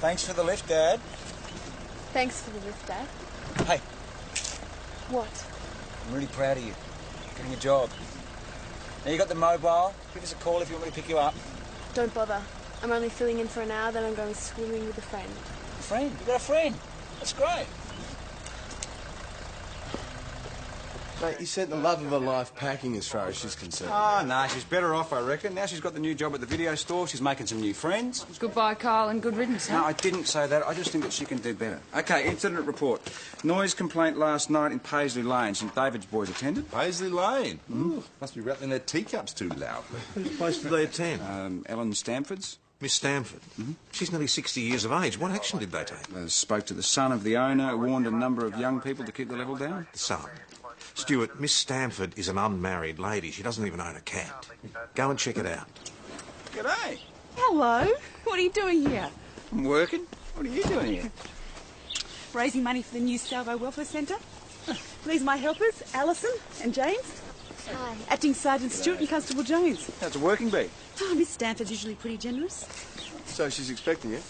Thanks for the lift, Dad. Thanks for the lift, Dad. Hey. What? I'm really proud of you. Getting a job. Now you got the mobile. Give us a call if you want me to pick you up. Don't bother. I'm only filling in for an hour, then I'm going swimming with a friend. A friend? You got a friend? That's great. Mate, you sent the love of her life packing as far as she's concerned. Oh, no, she's better off, I reckon. Now she's got the new job at the video store. She's making some new friends. Goodbye, Carl, and good riddance, huh? No, I didn't say that. I just think that she can do better. OK, incident report. Noise complaint last night in Paisley Lane. St David's boys attended. Paisley Lane? Ooh, must be rattling their teacups too loudly. Whose place did they attend? Ellen Stamford's. Miss Stamford? She's nearly 60 years of age. What action did they take? Spoke to the son of the owner, warned a number of young people to keep the level down. The son. Stuart, Miss Stamford is an unmarried lady. She doesn't even own a cat. Go and check it out. G'day. Hello. What are you doing here? I'm working. What are you doing here? Raising money for the new Salvo Welfare Centre. These are my helpers, Alison and James. Hi. Acting Sergeant Stewart and Constable Jones. How's a working bee? Oh, Miss Stamford's usually pretty generous. So she's expecting it?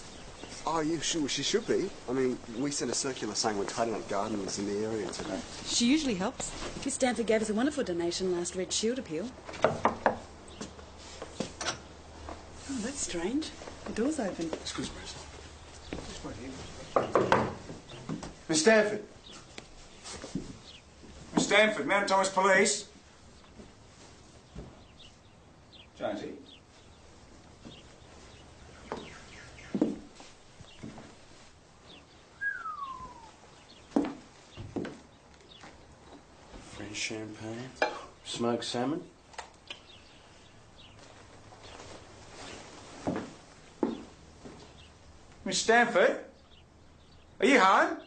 Oh, yeah, sure, she should be. I mean, we sent a circular saying we're cutting up gardens in the area today. She usually helps. Miss Stamford gave us a wonderful donation last Red Shield appeal. Oh, that's strange. The door's open. Excuse me, sir. Miss Stanford. Miss Stamford, Mount Thomas Police. Jonesy. French champagne. Smoked salmon. Miss Stamford? Are you home?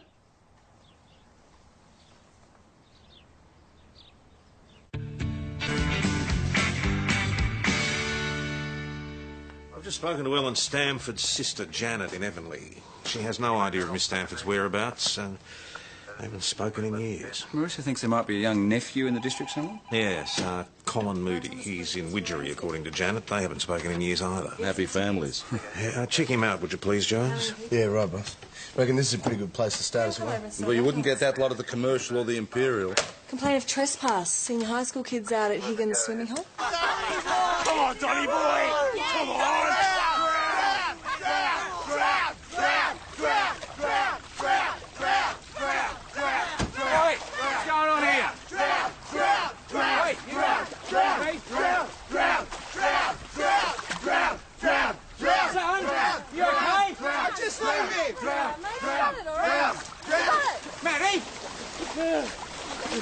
I've just spoken to Ellen Stamford's sister, Janet, in Avonlea. She has no idea of Miss Stamford's whereabouts. They haven't spoken in years. Marissa thinks there might be a young nephew in the district somewhere. Yes, Colin Moody. He's in Widgery, according to Janet. They haven't spoken in years either. Happy families. Yeah, check him out, would you please, Jones? Yeah, right, boss. Reckon this is a pretty good place to start as well. Well, you wouldn't get that lot of the Commercial or the Imperial. Complaint of trespass. Seeing high school kids out at Higgins swimming hole. Come on, Donny boy! Come on!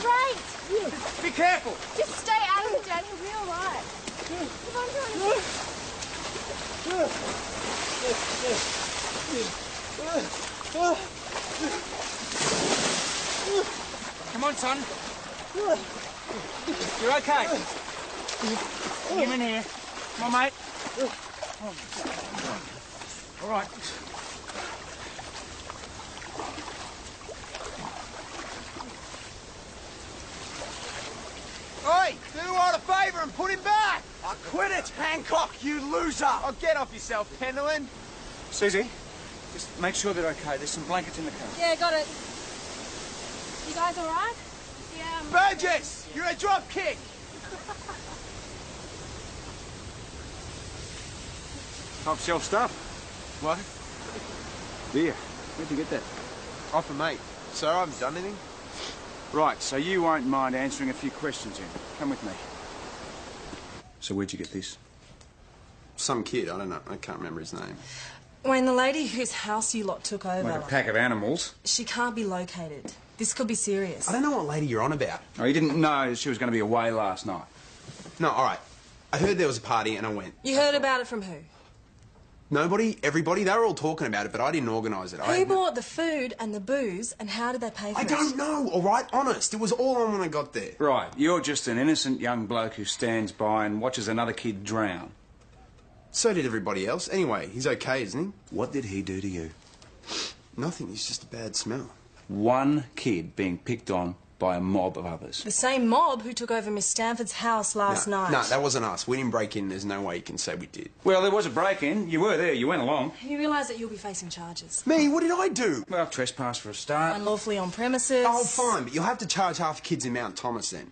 Right! Be careful! Just stay out of it, Dad. He'll be all right. Come on, Johnny. Come on, son. You're okay. Bring him in here. Come on, mate. All right. Oi, do Ward a favour and put him back! I quit it, Hancock, you loser! Oh, get off yourself, Pendleton. Susie, just make sure they're okay. There's some blankets in the car. Yeah, got it. You guys all right? Yeah. Burgess, you're a drop kick! Top shelf stuff. What? Beer. Where'd you get that? Off a mate. Sir, I haven't done anything. Right, so you won't mind answering a few questions then. Come with me. So where'd you get this? Some kid, I don't know, I can't remember his name. Wayne, the lady whose house you lot took over... Like a pack of animals. She can't be located. This could be serious. I don't know what lady you're on about. Oh, you didn't know she was going to be away last night? No, all right. I heard there was a party and I went. You heard about it from who? Nobody, everybody, they were all talking about it, but I didn't organise it. Who bought the food and the booze, and how did they pay for it? I don't know, all right? Honest. It was all on when I got there. Right, you're just an innocent young bloke who stands by and watches another kid drown. So did everybody else. Anyway, he's okay, isn't he? What did he do to you? Nothing. He's just a bad smell. One kid being picked on by a mob of others. The same mob who took over Miss Stanford's house last night. No, that wasn't us. We didn't break in. There's no way you can say we did. Well, there was a break-in. You were there. You went along. You realise that you'll be facing charges. Me? What did I do? Well, trespass for a start. Unlawfully on premises. Oh, fine, but you'll have to charge half the kids in Mount Thomas then.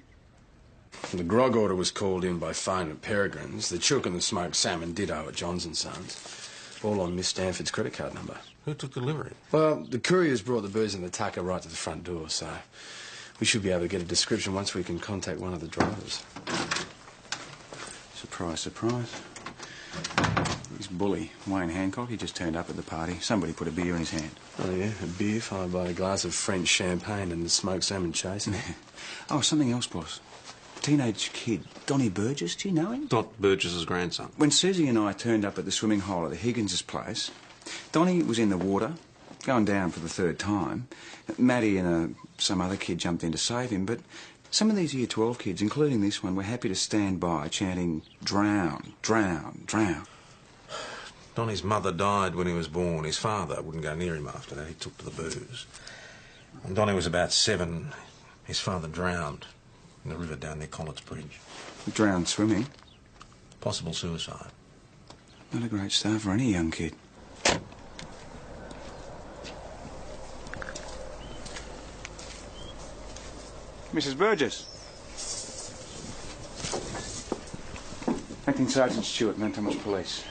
The grog order was called in by phone at Peregrine's. The chook and the smoked salmon ditto at Johns and Sons. All on Miss Stanford's credit card number. Who took delivery? Well, the couriers brought the booze and the tucker right to the front door, so we should be able to get a description once we can contact one of the drivers. Surprise, surprise. This bully, Wayne Hancock, he just turned up at the party. Somebody put a beer in his hand. Oh, yeah, a beer followed by a glass of French champagne and the smoked salmon chasing. Oh, something else, boss. Teenage kid, Donnie Burgess, do you know him? Dot Burgess's grandson. When Susie and I turned up at the swimming hole at the Higgins' place, Donnie was in the water, going down for the third time. Maddie and some other kid jumped in to save him, but some of these Year 12 kids, including this one, were happy to stand by, chanting, "Drown, drown, drown." Donnie's mother died when he was born. His father wouldn't go near him after that. He took to the booze. When Donnie was about 7, his father drowned in the river down near Collett's Bridge. Drowned swimming. Possible suicide. Not a great start for any young kid. Mrs. Burgess. Acting Sergeant Stewart, Mount Thomas Police.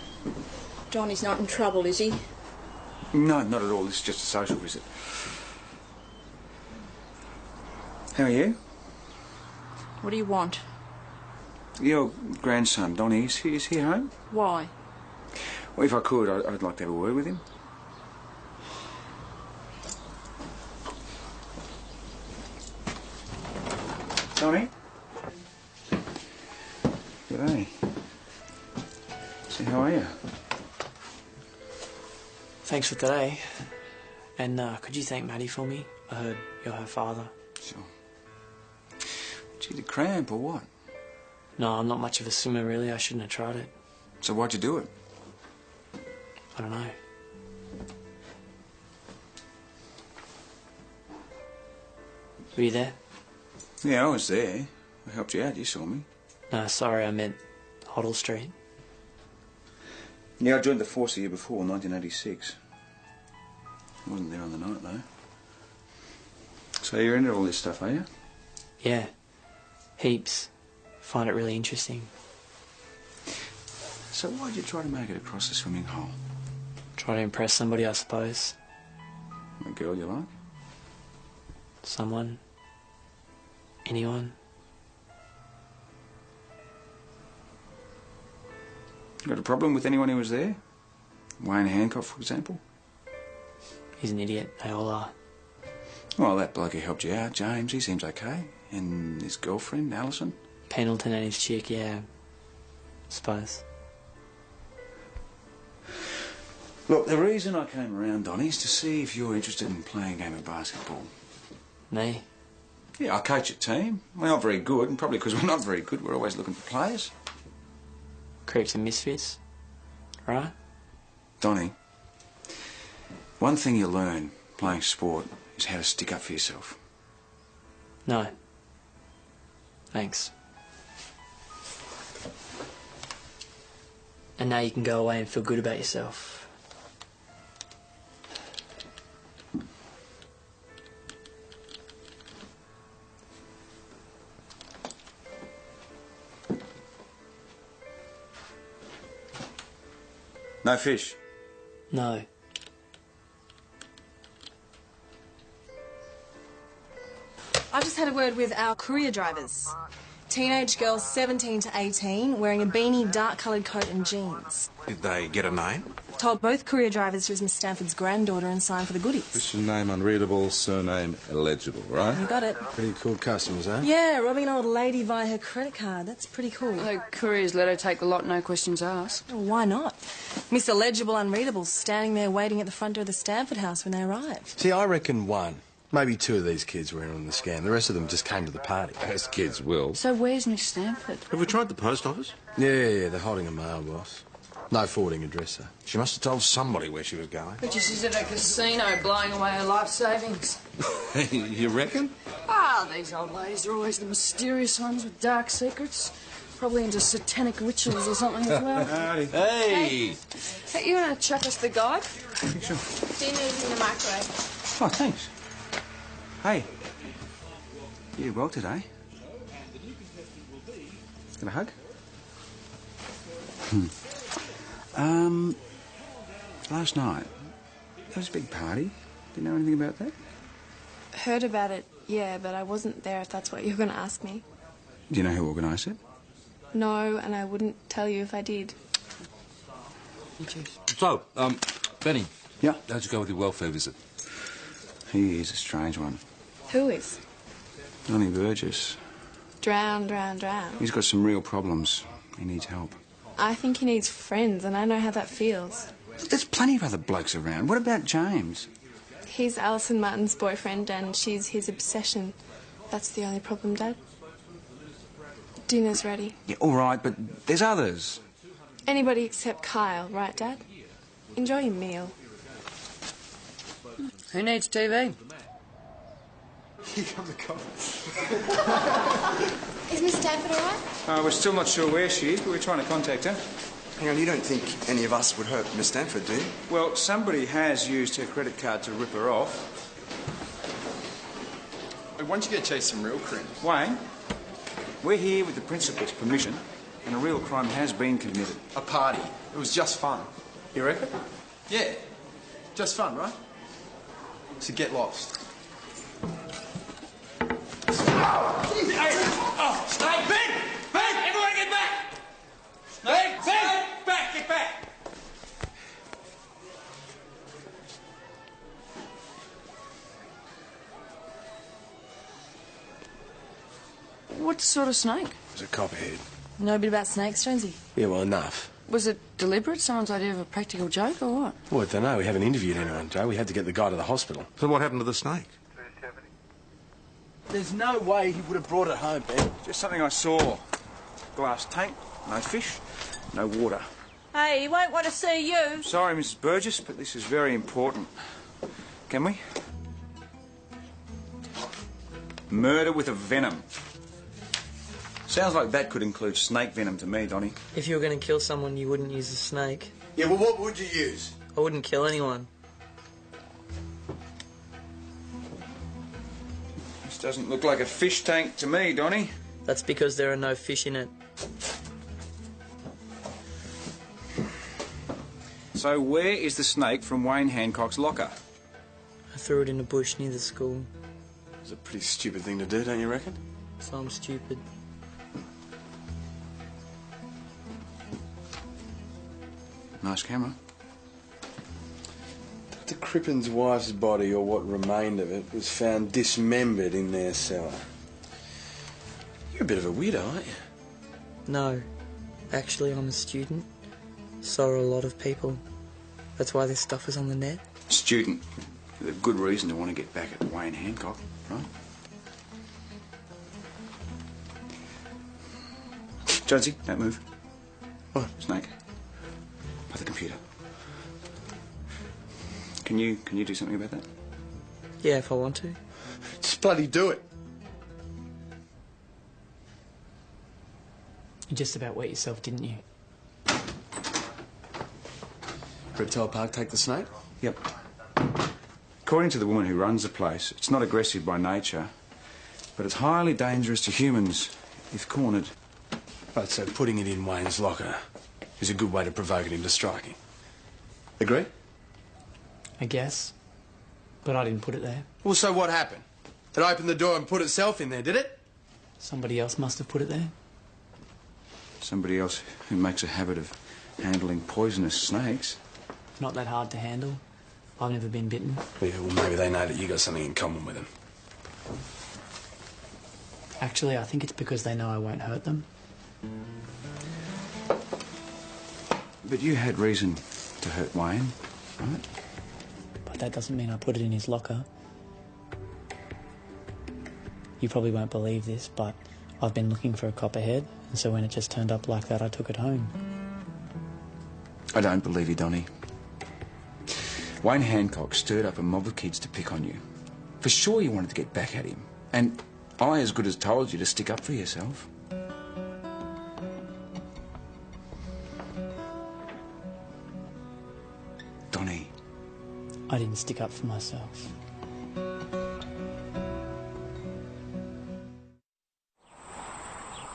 Donnie's not in trouble, is he? No, not at all. This is just a social visit. How are you? What do you want? Your grandson, Donnie, is he home? Why? Well, if I could, I'd like to have a word with him. Donnie? G'day. So how are you? Thanks for today. And could you thank Maddie for me? I heard you're her father. Sure. Gee, the cramp or what? No, I'm not much of a swimmer, really. I shouldn't have tried it. So why'd you do it? I don't know. Were you there? Yeah, I was there. I helped you out, you saw me. No, sorry, I meant Hoddle Street. Yeah, I joined the force the year before, 1986. I wasn't there on the night, though. So you're into all this stuff, are you? Yeah. Heaps. Find it really interesting. So why'd you try to make it across the swimming hole? Try to impress somebody, I suppose. A girl you like? Someone. Anyone. Got a problem with anyone who was there? Wayne Hancock, for example? He's an idiot. They all are. Well, that bloke who helped you out, James, he seems okay. And his girlfriend, Alison? Pendleton and his chick, yeah. Suppose. Look, the reason I came around, Donnie, is to see if you're interested in playing a game of basketball. Me? Yeah, I coach a team. We're not very good, and probably because we're not very good, we're always looking for players. Creeps and misfits. Right? Donnie, one thing you learn playing sport is how to stick up for yourself. No. Thanks. And now you can go away and feel good about yourself. No fish? No. I've just had a word with our courier drivers. Teenage girl 17 to 18, wearing a beanie, dark-coloured coat and jeans. Did they get a name? Told both courier drivers she was Miss Stanford's granddaughter and signed for the goodies. Christian name unreadable, surname illegible, right? You got it. Pretty cool customers, eh? Yeah, robbing an old lady via her credit card. That's pretty cool. The couriers let her take the lot, no questions asked. Well, why not? Miss Illegible Unreadable standing there waiting at the front door of the Stanford house when they arrived. See, I reckon one, maybe two of these kids were in on the scam. The rest of them just came to the party. As kids will. So where's Miss Stanford? Have we tried the post office? Yeah, they're holding a mail, boss. No forwarding address, though. She must have told somebody where she was going. But she's at a casino blowing away her life savings. You reckon? Ah, Ah, these old ladies are always the mysterious ones with dark secrets. Probably into satanic rituals or something as well. Howdy. Hey! Hey, you want to chuck us the guide? Sure. Dinner's in the microwave. Oh, thanks. Hey. You did well today. Got a hug? Last night, there was a big party. Did you know anything about that? Heard about it, yeah, but I wasn't there if that's what you're going to ask me. Do you know who organised it? No, and I wouldn't tell you if I did. So, Benny. Yeah? How'd you go with your welfare visit? He is a strange one. Who is? Johnny Burgess. Drown, drown, drown. He's got some real problems. He needs help. I think he needs friends, and I know how that feels. There's plenty of other blokes around. What about James? He's Alison Martin's boyfriend, and she's his obsession. That's the only problem, Dad. Dinner's ready. Yeah, all right, but there's others. Anybody except Kyle, right, Dad? Enjoy your meal. Who needs TV? Here come the comments. Is Miss Stanford all right? We're still not sure where she is, but we're trying to contact her. Hang on, you don't think any of us would hurt Miss Stanford, do you? Well, somebody has used her credit card to rip her off. Why don't you go chase some real crime? Wayne, we're here with the principal's permission, and a real crime has been committed. A party. It was just fun. You reckon? Yeah. Just fun, right? So get lost. Oh, Snake! Ben! Ben! Everyone get back! Snake! Ben! Back! Get back! What sort of snake? It was a copperhead. Know a bit about snakes, Jonesy? Yeah, well, enough. Was it deliberate? Someone's idea of a practical joke or what? Well, I don't know. We haven't interviewed anyone, Joe. We had to get the guy to the hospital. So what happened to the snake? There's no way he would have brought it home, Ben. Just something I saw. Glass tank, no fish, no water. Hey, he won't want to see you. Sorry, Mrs. Burgess, but this is very important. Can we? Murder with a venom. Sounds like that could include snake venom to me, Donnie. If you were going to kill someone, you wouldn't use a snake. Yeah, well, what would you use? I wouldn't kill anyone. This doesn't look like a fish tank to me, Donnie. That's because there are no fish in it. So where is the snake from Wayne Hancock's locker? I threw it in a bush near the school, It's a pretty stupid thing to do, don't you reckon? so I'm stupid. Nice camera. Dr. Crippen's wife's body, or what remained of it, was found dismembered in their cellar. You're a bit of a weirdo, aren't you? No. Actually, I'm a student. So are a lot of people. That's why this stuff is on the net. Student. With a good reason to want to get back at Wayne Hancock, right? Jonesy, don't move. What? Snake. By the computer. Can you do something about that? Yeah, if I want to. Just bloody do it. You just about wet yourself, didn't you? Reptile Park take the snake? Yep. According to the woman who runs the place, it's not aggressive by nature, but it's highly dangerous to humans if cornered. Right, so putting it in Wayne's locker is a good way to provoke it into striking. Agree? I guess. But I didn't put it there. Well, so what happened? It opened the door and put itself in there, did it? Somebody else must have put it there. Somebody else who makes a habit of handling poisonous snakes. Not that hard to handle. I've never been bitten. Yeah, well, maybe they know that you got something in common with them. Actually, I think it's because they know I won't hurt them. But you had reason to hurt Wayne, right? But that doesn't mean I put it in his locker. You probably won't believe this, but I've been looking for a copperhead, and so when it just turned up like that, I took it home. I don't believe you, Donnie. Wayne Hancock stirred up a mob of kids to pick on you. For sure you wanted to get back at him. And I as good as told you to stick up for yourself. Donnie. I didn't stick up for myself.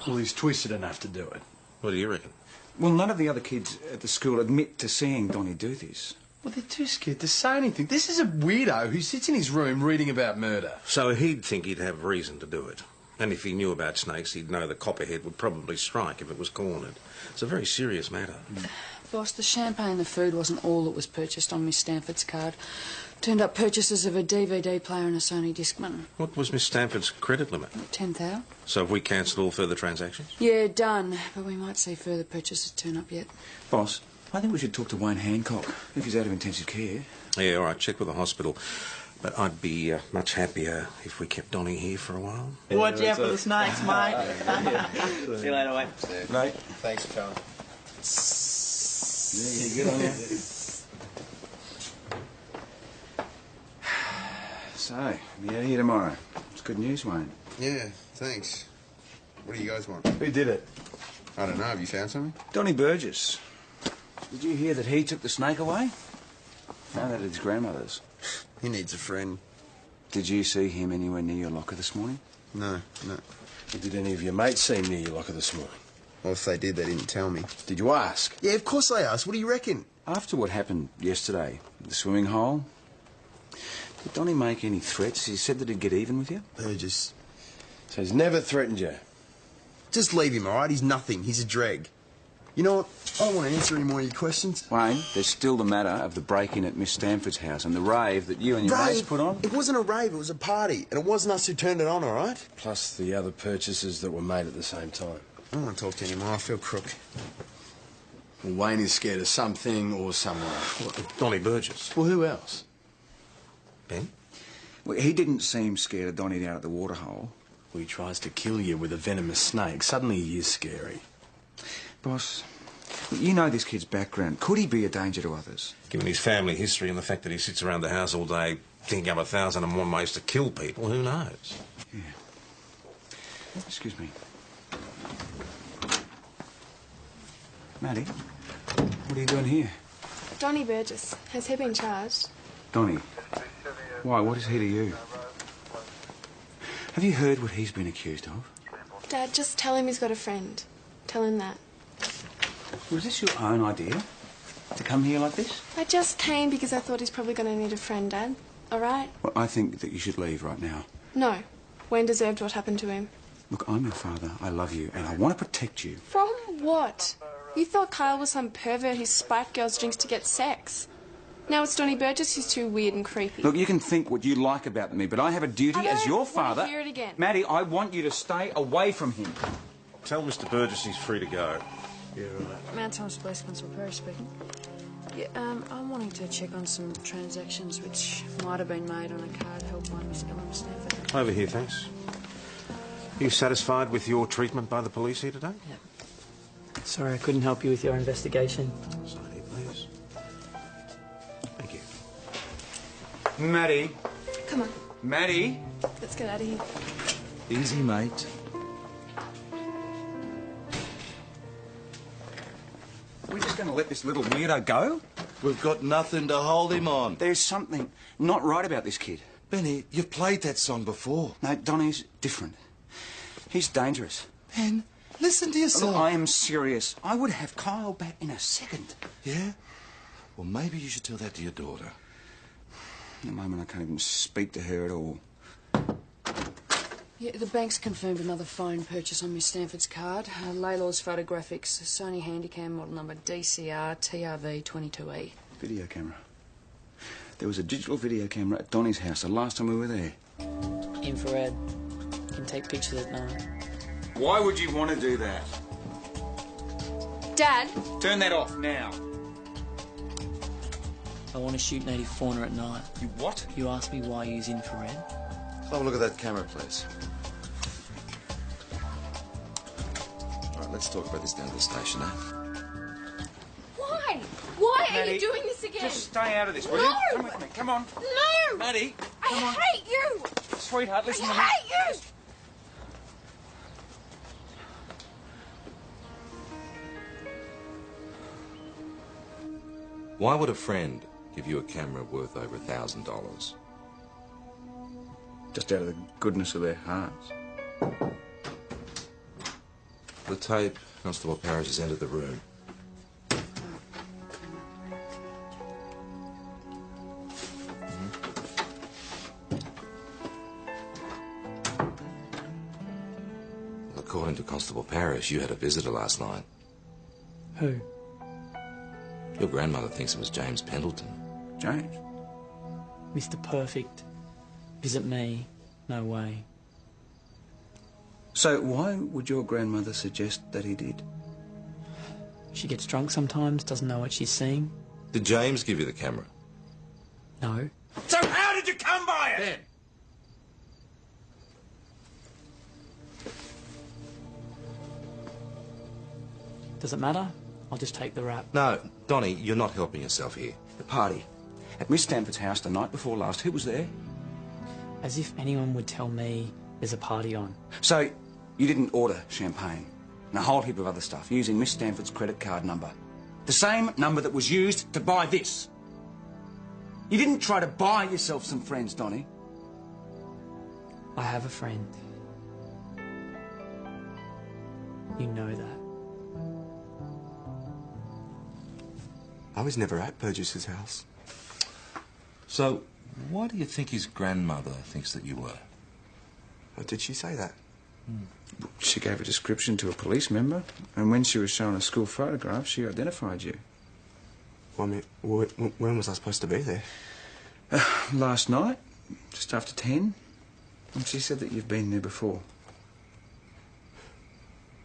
Well, he's twisted enough to do it. What do you reckon? Well, none of the other kids at the school admit to seeing Donnie do this. Well, they're too scared to say anything. This is a weirdo who sits in his room reading about murder. So he'd think he'd have reason to do it. And if he knew about snakes, he'd know the copperhead would probably strike if it was cornered. It's a very serious matter. Boss, the champagne and the food wasn't all that was purchased on Miss Stanford's card. Turned up purchases of a DVD player and a Sony Discman. What was Miss Stanford's credit limit? 10,000. So have we cancelled all further transactions? Yeah, done. But we might see further purchases turn up yet. Boss, I think we should talk to Wayne Hancock, if he's out of intensive care. Yeah, all right, check with the hospital. But I'd be much happier if we kept Donnie here for a while. Watch out for the snakes, mate. See you later, mate. Mate. Thanks for coming. Yeah, good on you. So, be out here tomorrow. It's good news, Wayne. Yeah, thanks. What do you guys want? Who did it? I don't know. Have you found something? Donnie Burgess. Did you hear that he took the snake away? No, that is his grandmother's. He needs a friend. Did you see him anywhere near your locker this morning? No. Well, did any of your mates see him near your locker this morning? Well, if they did, they didn't tell me. Did you ask? Yeah, of course I asked. What do you reckon? After what happened yesterday at the swimming hole, did Donnie make any threats? He said that he'd get even with you? Burgess. So he's never threatened you? Just leave him, all right? He's nothing. He's a dreg. You know what? I don't want to answer any more of your questions. Wayne, there's still the matter of the break-in at Miss Stanford's house and the rave that you and your mates put on. It wasn't a rave, it was a party. And it wasn't us who turned it on, all right? Plus the other purchases that were made at the same time. I don't want to talk to you anymore. I feel crook. Well, Wayne is scared of something or someone. What, Donnie Burgess? Well, who else? Ben? Well, he didn't seem scared of Donnie down at the waterhole. Well, he tries to kill you with a venomous snake. Suddenly he is scary. Boss, you know this kid's background. Could he be a danger to others? Given his family history and the fact that he sits around the house all day thinking up 1,001 ways to kill people, who knows? Yeah. Excuse me. Maddie, what are you doing here? Donnie Burgess. Has he been charged? Donnie? Why, what is he to you? Have you heard what he's been accused of? Dad, just tell him he's got a friend. Tell him that. Was this your own idea? To come here like this? I just came because I thought he's probably going to need a friend, Dad. All right? Well, I think that you should leave right now. No. Wayne deserved what happened to him. Look, I'm your father. I love you, and I want to protect you. From what? You thought Kyle was some pervert who spiked girls' drinks to get sex. Now it's Donnie Burgess who's too weird and creepy. Look, you can think what you like about me, but I have a duty as your father. I don't want to hear it again. Maddie, I want you to stay away from him. Tell Mr. Burgess he's free to go. Yeah, right. Mount Thomas Police Constable Perry speaking. Yeah, I'm wanting to check on some transactions which might have been made on a card held by Miss Ellen Stanford. Over here, thanks. Are you satisfied with your treatment by the police here today? Yep. Sorry I couldn't help you with your investigation. Sign here, please. Thank you. Maddie. Come on. Maddie. Let's get out of here. Easy, mate. We're just going to let this little weirdo go? We've got nothing to hold him on. There's something not right about this kid. Benny, you've played that song before. No, Donnie's different. He's dangerous. Ben, listen to yourself. Look, I am serious. I would have Kyle back in a second. Yeah? Well, maybe you should tell that to your daughter. At the moment, I can't even speak to her at all. Yeah, the bank's confirmed another phone purchase on Miss Stanford's card. Laylaw's Photographics, Sony Handycam model number DCR TRV 22E. Video camera. There was a digital video camera at Donnie's house the last time we were there. Infrared. You can take pictures at night. Why would you want to do that? Dad? Turn that off now. I want to shoot native fauna at night. You what? You asked me why I use infrared. Have a look at that camera, please. All right, let's talk about this down at the station, eh? Why? Why are Maddie, you doing this again? Just stay out of this, will No! you? Come with me. Come on. No! Maddie, I hate you! sweetheart, listen to me. I hate you! Why would a friend give you a camera worth over $1,000? Just out of the goodness of their hearts. The tape, Constable Parrish has entered the room. According to Constable Parrish, you had a visitor last night. Who? Your grandmother thinks it was James Pendleton. James? Mr. Perfect. Visit me? No way. So why would your grandmother suggest that he did? She gets drunk sometimes, doesn't know what she's seeing. Did James give you the camera? No. So how did you come by it? Ben! Does it matter? I'll just take the rap. No, Donnie, you're not helping yourself here. The party at Miss Stamford's house the night before last. Who was there? As if anyone would tell me there's a party on. So, you didn't order champagne and a whole heap of other stuff using Miss Stamford's credit card number. The same number that was used to buy this. You didn't try to buy yourself some friends, Donnie. I have a friend. You know that. I was never at Burgess's house. So, why do you think his grandmother thinks that you were? Oh, did she say that? She gave a description to a police member, and when she was shown a school photograph, she identified you. Well, I mean, when was I supposed to be there? Last night, just after 10. And she said that you've been there before.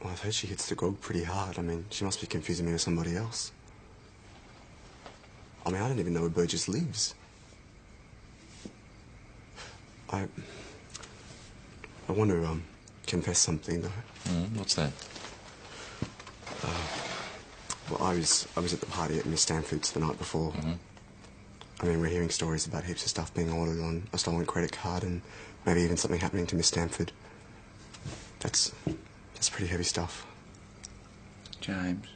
Well, I've heard she hits the grog pretty hard. I mean, she must be confusing me with somebody else. I mean, I don't even know where Burgess lives. I want to, confess something, though. What's that? Well, I was at the party at Miss Stanford's the night before. I mean, we're hearing stories about heaps of stuff being ordered on a stolen credit card and maybe even something happening to Miss Stanford. That's pretty heavy stuff. James,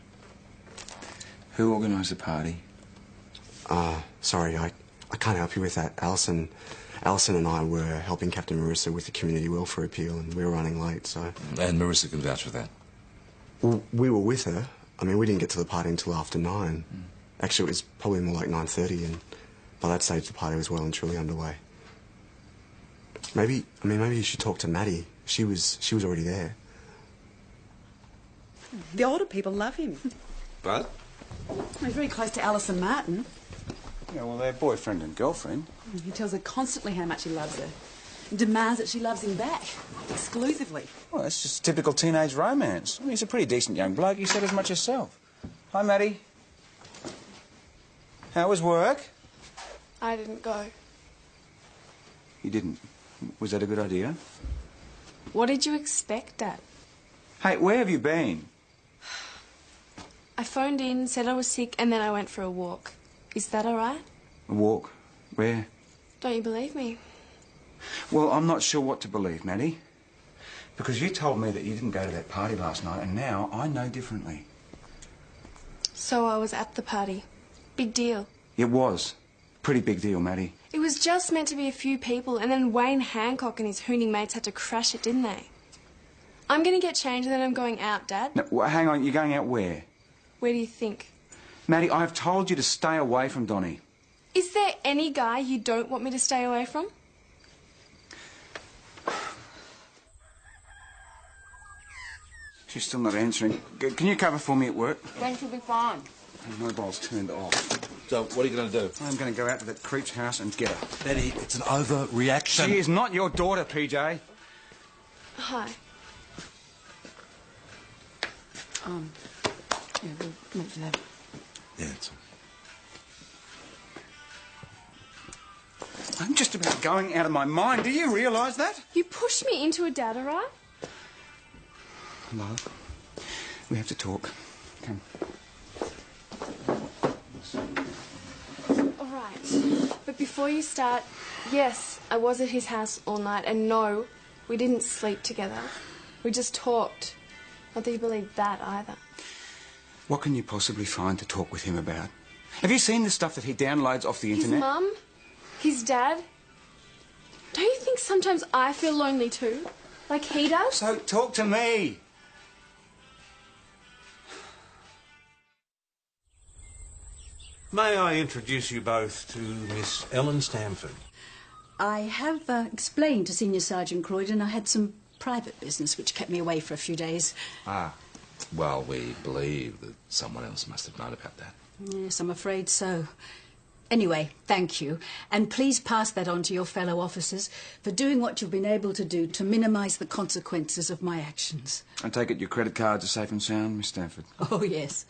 who organised the party? Sorry, I can't help you with that. Alison and I were helping Captain Marissa with the community welfare appeal, and we were running late, so... And Marissa can vouch for that. Well, we were with her. I mean, we didn't get to the party until after 9. Actually, it was probably more like 9:30, and by that stage, the party was well and truly underway. Maybe you should talk to Maddie. She was already there. The older people love him. But? He's very close to Alison Martin. Yeah, well, they're boyfriend and girlfriend. He tells her constantly how much he loves her. And demands that she loves him back. Exclusively. Well, that's just typical teenage romance. I mean, he's a pretty decent young bloke. He said as much yourself. Hi, Maddie. How was work? I didn't go. You didn't. Was that a good idea? What did you expect, Dad? Hey, where have you been? I phoned in, said I was sick, and then I went for a walk. Is that all right? A walk? Where? Don't you believe me? Well, I'm not sure what to believe, Maddie. Because you told me that you didn't go to that party last night, and now I know differently. So I was at the party. Big deal. It was. Pretty big deal, Maddie. It was just meant to be a few people, and then Wayne Hancock and his hooning mates had to crash it, didn't they? I'm going to get changed, and then I'm going out, Dad. No, hang on, you're going out where? Where do you think? Maddie, I have told you to stay away from Donnie. Is there any guy you don't want me to stay away from? She's still not answering. Can you cover for me at work? Then she'll be fine. The mobile's turned off. So, what are you going to do? I'm going to go out to that creep's house and get her. Betty, it's an overreaction. She is not your daughter, PJ. Hi. Yeah, we'll wait for that. Yeah, it's... I'm just about going out of my mind. Do you realise that? You pushed me into it, Dad, all right? Love, we have to talk. Come. All right. But before you start, yes, I was at his house all night, and no, we didn't sleep together. We just talked. Not that you believe that either. What can you possibly find to talk with him about? Have you seen the stuff that he downloads off the internet? His mum? His dad? Don't you think sometimes I feel lonely too? Like he does? So talk to me. May I introduce you both to Miss Ellen Stamford? I have explained to Senior Sergeant Croydon I had some private business which kept me away for a few days. Ah, well, we believe that someone else must have known about that. Yes, I'm afraid so. Anyway, thank you. And please pass that on to your fellow officers for doing what you've been able to do to minimise the consequences of my actions. I take it your credit cards are safe and sound, Miss Stanford? Oh, yes.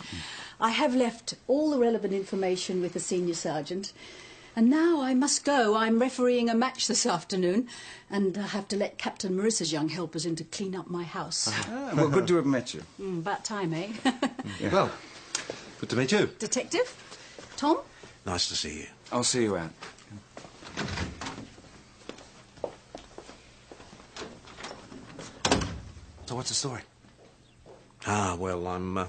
I have left all the relevant information with the Senior Sergeant. And now I must go. I'm refereeing a match this afternoon, and I have to let Captain Marissa's young helpers in to clean up my house. Well, good to have met you. About time, eh? Yeah. Well, good to meet you. Detective? Tom? Nice to see you. I'll see you out. So what's the story? Well, I'm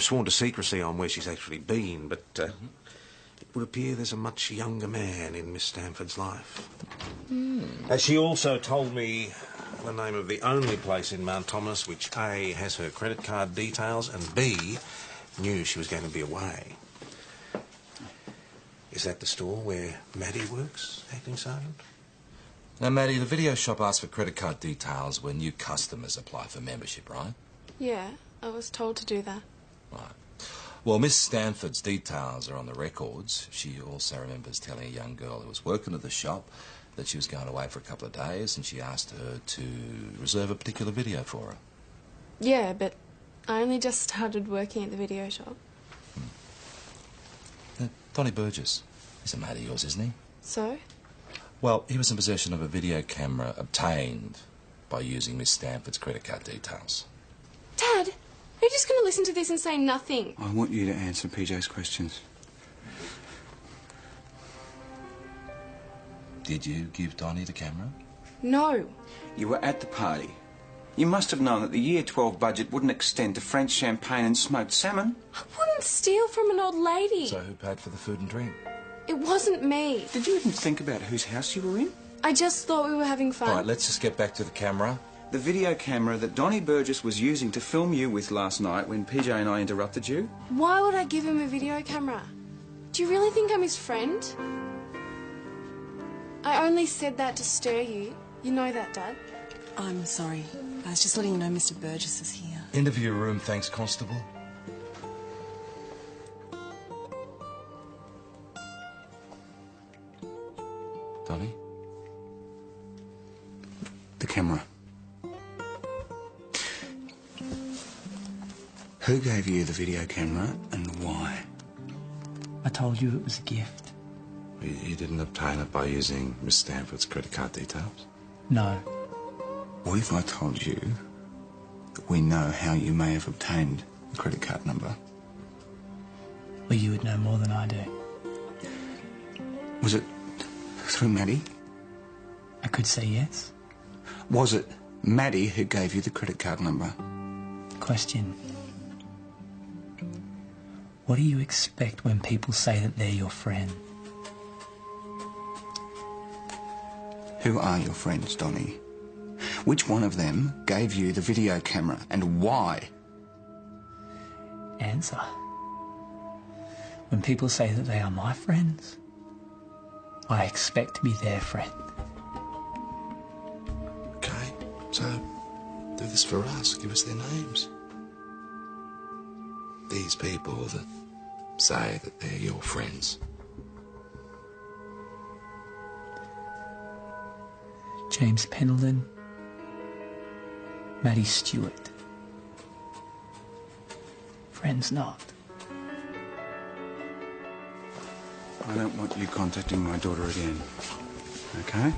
sworn to secrecy on where she's actually been, but it would appear there's a much younger man in Miss Stanford's life. She also told me the name of the only place in Mount Thomas which A, has her credit card details, and B, knew she was going to be away. Is that the store where Maddie works, Acting Sergeant? Now, Maddie, the video shop asks for credit card details when new customers apply for membership, right? Yeah, I was told to do that. Right. Well, Miss Stanford's details are on the records. She also remembers telling a young girl who was working at the shop that she was going away for a couple of days, and she asked her to reserve a particular video for her. Yeah, but I only just started working at the video shop. Donnie Burgess. He's a mate of yours, isn't he? So? Well, he was in possession of a video camera obtained by using Miss Stanford's credit card details. Dad, are you just going to listen to this and say nothing? I want you to answer PJ's questions. Did you give Donnie the camera? No. You were at the party. You must have known that the Year 12 budget wouldn't extend to French champagne and smoked salmon. I wouldn't steal from an old lady. So who paid for the food and drink? It wasn't me. Did you even think about whose house you were in? I just thought we were having fun. All right, let's just get back to the camera. The video camera that Donnie Burgess was using to film you with last night when PJ and I interrupted you. Why would I give him a video camera? Do you really think I'm his friend? I only said that to stir you. You know that, Dad. I'm sorry. I was just letting you know Mr. Burgess is here. Interview room, thanks, Constable. Donnie? The camera. Who gave you the video camera and why? I told you it was a gift. You didn't obtain it by using Miss Stanford's credit card details? No. What if I told you that we know how you may have obtained the credit card number? Well, you would know more than I do. Was it through Maddie? I could say yes. Was it Maddie who gave you the credit card number? Question. What do you expect when people say that they're your friend? Who are your friends, Donnie? Which one of them gave you the video camera and why? Answer. When people say that they are my friends, I expect to be their friend. Okay, so do this for us. Give us their names. These people that say that they're your friends. James Pendleton, Maddie Stewart. Friends not. I don't want you contacting my daughter again. Okay?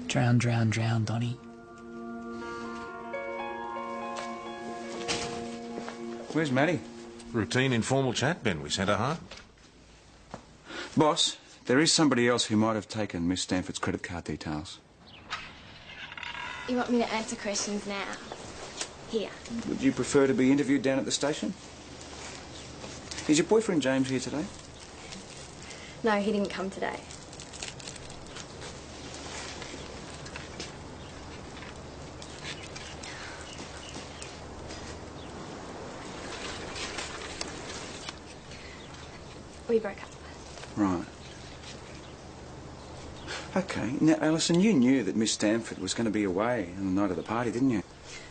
Drown, drown, drown, Donnie. Where's Maddie? Routine informal chat, Ben. We sent her home. Boss, there is somebody else who might have taken Miss Stanford's credit card details. You want me to answer questions now? Here. Would you prefer to be interviewed down at the station? Is your boyfriend James here today? No, he didn't come today. We broke up. Right. OK. Now, Alison, you knew that Miss Stanford was going to be away on the night of the party, didn't you?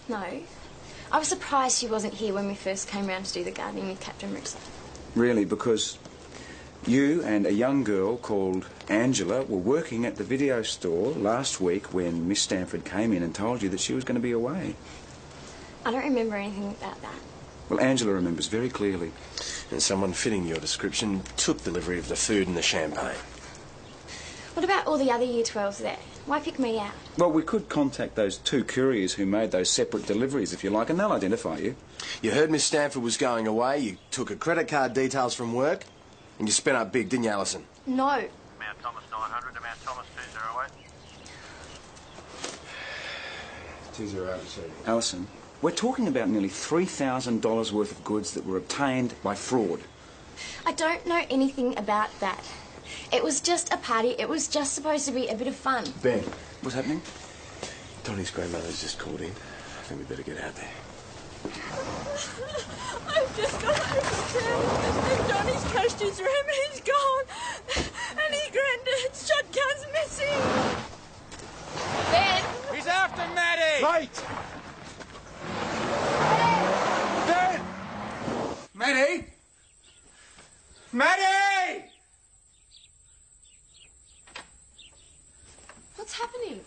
No. I was surprised she wasn't here when we first came round to do the gardening with Captain Marissa. Really, because you and a young girl called Angela were working at the video store last week when Miss Stanford came in and told you that she was going to be away. I don't remember anything about that. Well, Angela remembers very clearly. And someone fitting your description took delivery of the food and the champagne. What about all the other Year 12s there? Why pick me out? Well, we could contact those two couriers who made those separate deliveries, if you like, and they'll identify you. You heard Miss Stanford was going away, you took her credit card details from work, and you spent up big, didn't you, Alison? No. Mount Thomas 900 to Mount Thomas 208. 208. Alison, we're talking about nearly $3,000 worth of goods that were obtained by fraud. I don't know anything about that. It was just a party. It was just supposed to be a bit of fun. Ben. What's happening? Donnie's grandmother's just called in. I think we better get out there. I've just got over town. Johnny's crashed his ram and he's gone. And his granddad's shotgun's missing. Ben! He's after Maddie! Wait! Ben! Maddie! Maddie! What's happening?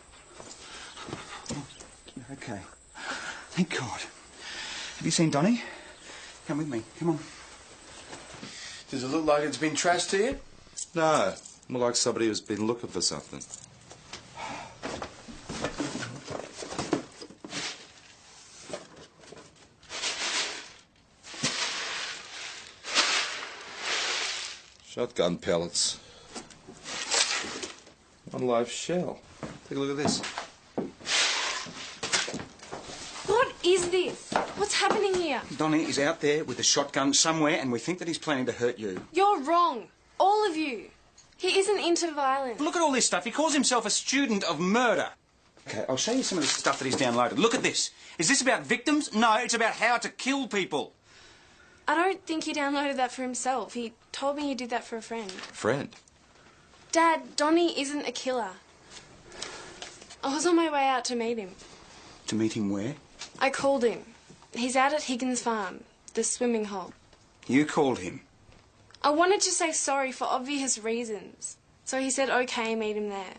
OK. Thank God. Have you seen Donnie? Come with me. Come on. Does it look like it's been trashed to you? No. More like somebody who's been looking for something. Shotgun pellets. One live shell. Take a look at this. What is this? What's happening here? Donnie is out there with a shotgun somewhere and we think that he's planning to hurt you. You're wrong. All of you. He isn't into violence. Look at all this stuff. He calls himself a student of murder. OK, I'll show you some of the stuff that he's downloaded. Look at this. Is this about victims? No, it's about how to kill people. I don't think he downloaded that for himself. He told me he did that for a friend. Friend? Dad, Donnie isn't a killer. I was on my way out to meet him. To meet him where? I called him. He's out at Higgins Farm, the swimming hole. You called him? I wanted to say sorry for obvious reasons. So he said, OK, meet him there.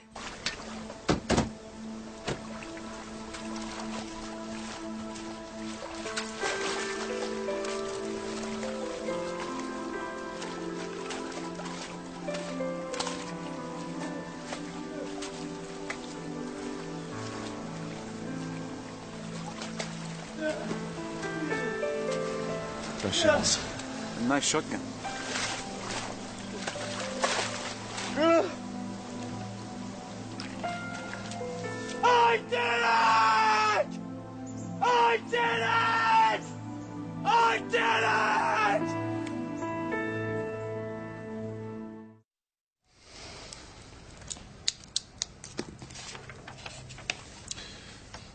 No shells. No shotgun. I did it! I did it! I did it!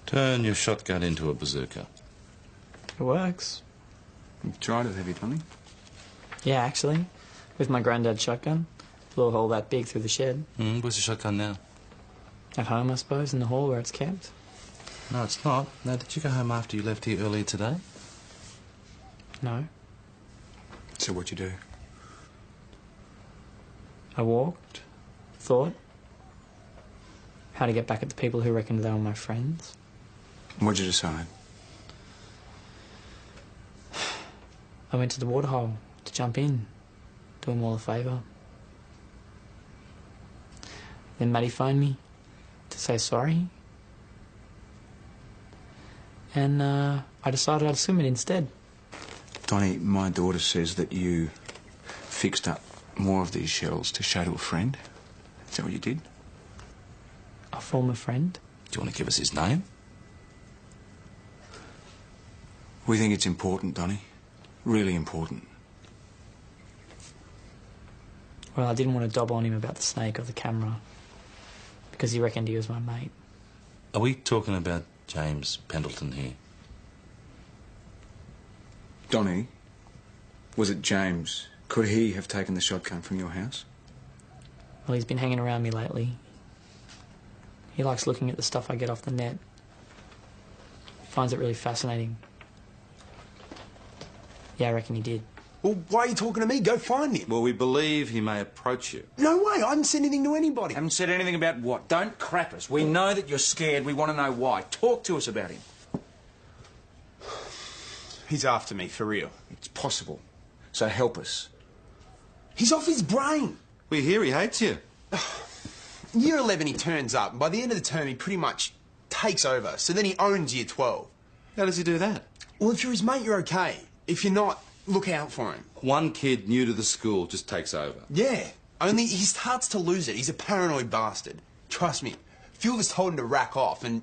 Turn your shotgun into a bazooka. It works. You've tried it, have you, Donnie? Yeah, actually. With my granddad's shotgun. Blew a hole that big through the shed. Where's the shotgun now? At home, I suppose, in the hall where it's kept. No, it's not. Now, did you go home after you left here earlier today? No. So what'd you do? I walked, thought, how to get back at the people who reckoned they were my friends. What'd you decide? I went to the waterhole to jump in, do them all a favour. Then Maddie phoned me to say sorry. And I decided I'd swim it instead. Donnie, my daughter says that you fixed up more of these shells to show to a friend. Is that what you did? A former friend? Do you want to give us his name? We think it's important, Donnie. Really important. Well, I didn't want to dob on him about the snake or the camera because he reckoned he was my mate. Are we talking about James Pendleton here? Donnie, was it James? Could he have taken the shotgun from your house? Well, he's been hanging around me lately. He likes looking at the stuff I get off the net. He finds it really fascinating. Yeah, I reckon he did. Well, why are you talking to me? Go find him. Well, we believe he may approach you. No way, I haven't said anything to anybody. Haven't said anything about what? Don't crap us. We know that you're scared. We want to know why. Talk to us about him. He's after me, for real. It's possible. So help us. He's off his brain. We hear he hates you. Year 11 he turns up, and by the end of the term he pretty much takes over, so then he owns Year 12. How does he do that? Well, if you're his mate, you're okay. If you're not, look out for him. One kid new to the school just takes over. Yeah, only he starts to lose it. He's a paranoid bastard. Trust me. A few of us told him to rack off, and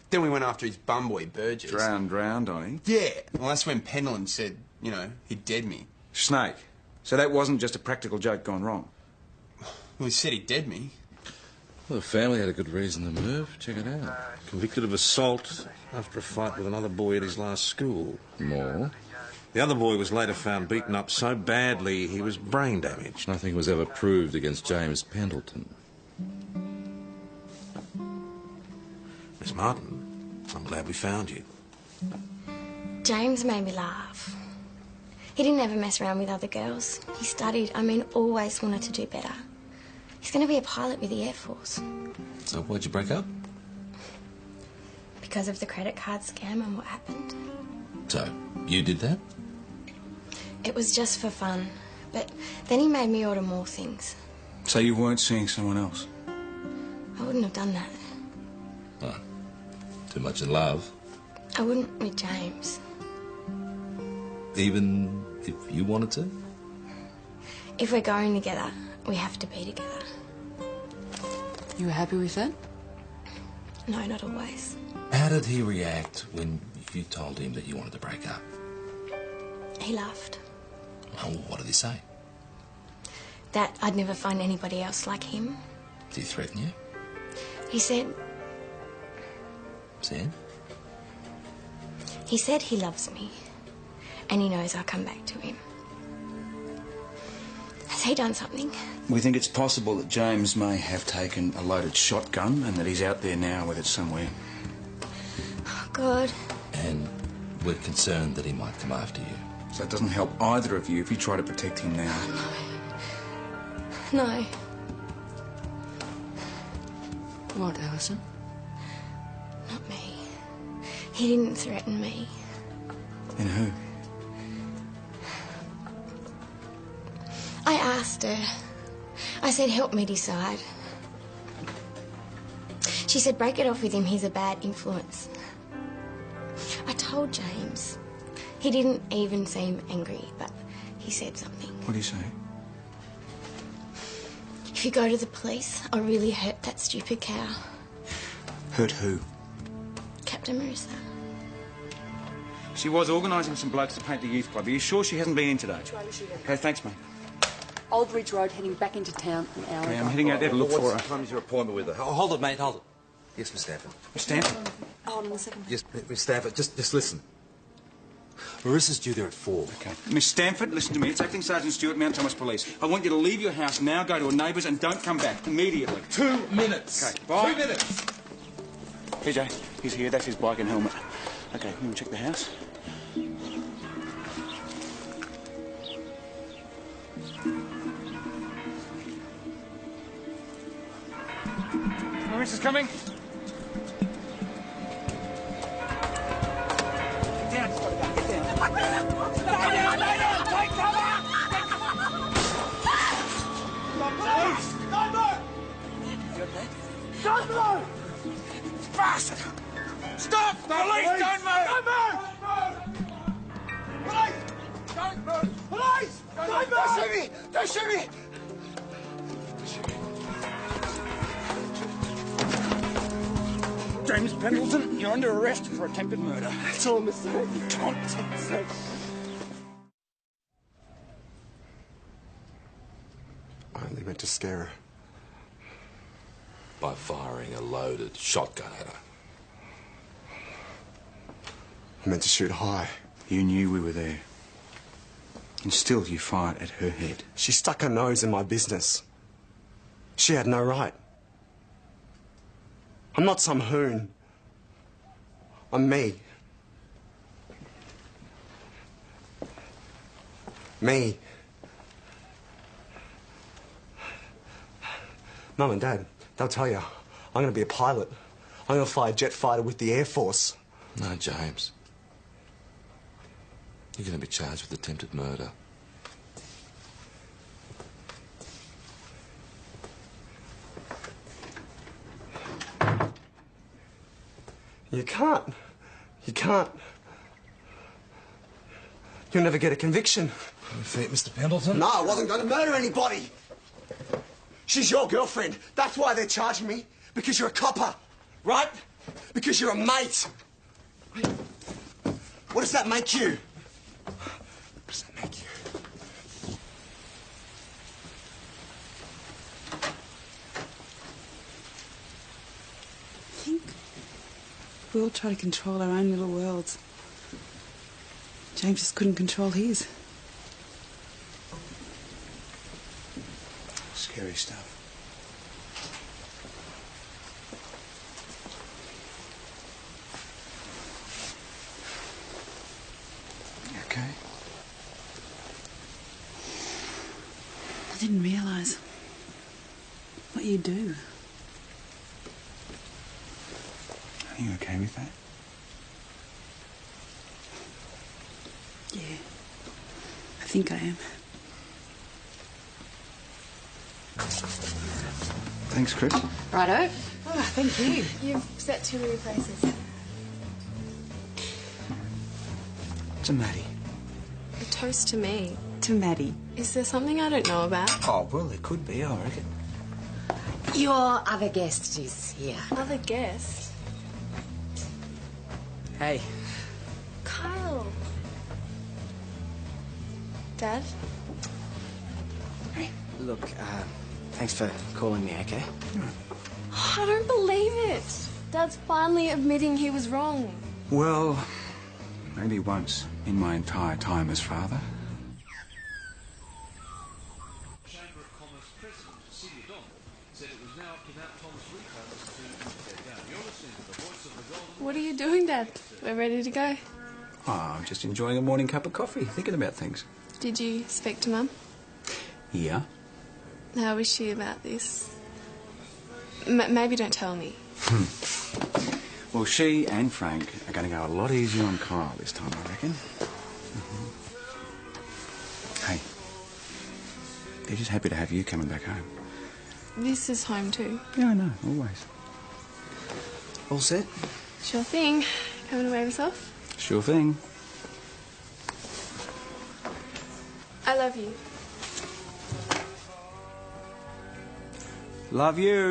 then we went after his bumboy Burgess. Drowned, Donnie. Yeah, well, that's when Pendleton said, you know, he'd dead me. Snake. So that wasn't just a practical joke gone wrong? Well, he said he'd dead me. Well, the family had a good reason to move. Check it out. Convicted of assault after a fight with another boy at his last school. More? The other boy was later found beaten up so badly he was brain damaged. Nothing was ever proved against James Pendleton. Miss Martin, I'm glad we found you. James made me laugh. He didn't ever mess around with other girls. He studied, always wanted to do better. He's going to be a pilot with the Air Force. So why'd you break up? Because of the credit card scam and what happened. So, you did that? It was just for fun. But then he made me order more things. So you weren't seeing someone else? I wouldn't have done that. Oh, too much in love. I wouldn't with James. Even if you wanted to? If we're going together, we have to be together. You were happy with that? No, not always. How did he react when you told him that you wanted to break up? He laughed. Oh, what did he say? That I'd never find anybody else like him. Did he threaten you? He said... Said? He said he loves me. And he knows I'll come back to him. Has he done something? We think it's possible that James may have taken a loaded shotgun and that he's out there now with it somewhere. Oh, God. And we're concerned that he might come after you. So it doesn't help either of you if you try to protect him now. No. What, Alison? Not me. He didn't threaten me. Then who? I asked her. I said, help me decide. She said, break it off with him, he's a bad influence. I told James. He didn't even seem angry, but he said something. What did he say? If you go to the police, I'll really hurt that stupid cow. Hurt who? Captain Marissa. She was organising some blokes to paint the youth club. Are you sure she hasn't been in today? Okay, thanks, mate. Aldridge Road, heading back into town an hour Okay, ago. I'm heading out there to look for her. What time's your appointment with her? Oh, hold it, mate, hold it. Yes, Miss Stanford. Miss Stanford? Hold on a second. Yes, Miss Stanford, just listen. Marissa's due there at 4. Okay. Miss Stanford, listen to me. It's Acting Sergeant Stewart, Mount Thomas Police. I want you to leave your house now, go to a neighbour's and don't come back immediately. 2 minutes. Okay, bye. 2 minutes. PJ, he's here. That's his bike and helmet. Okay, you can check the house. Marissa's coming. Get down, just gotta go. Get down. Lay down, take cover! Police! Don't move! You okay? Don't move! Bastard! Stop! Police, don't move! Don't move! Police! Don't move! Police! Don't move! Don't shoot me! Don't shoot me! James Pendleton, you're under arrest for attempted murder. It's all a mistake. I only meant to scare her. By firing a loaded shotgun at her. I meant to shoot high. You knew we were there. And still you fired at her head. She stuck her nose in my business. She had no right. I'm not some hoon. I'm me. Me. Mum and Dad, they'll tell you, I'm going to be a pilot. I'm going to fly a jet fighter with the Air Force. No, James. You're going to be charged with attempted murder. You can't. You can't. You'll never get a conviction. You fit, Mr. Pendleton? No, I wasn't going to murder anybody. She's your girlfriend. That's why they're charging me. Because you're a copper, right? Because you're a mate. What does that make you? What does that make you? I think we all try to control our own little worlds. James just couldn't control his. Scary stuff. You okay? I didn't realise what you do. Are you okay with that? Yeah, I think I am. Thanks, Chris. Righto. Oh, thank you. You've set too many places. To Maddie. A toast to me. To Maddie. Is there something I don't know about? Oh, well, there could be, I reckon. Your other guest is here. Other guest? Hey. Kyle. Dad? Hey. Look, thanks for calling me, okay? I don't believe it. Dad's finally admitting he was wrong. Well, maybe once in my entire time as father. Chamber of Commerce President Celia Donald said it was now up to Mount Thomas retailers to get down. You're listening to the voice of the Golden... What are you doing, Dad? We're ready to go. Oh, I'm just enjoying a morning cup of coffee, thinking about things. Did you speak to Mum? Yeah? How was she about this? Maybe don't tell me. Well, she and Frank are going to go a lot easier on Kyle this time, I reckon. Hey, they're just happy to have you coming back home. This is home too. Yeah, I know, always. All set? Sure thing. Coming away with yourself? Sure thing. I love you. Love you.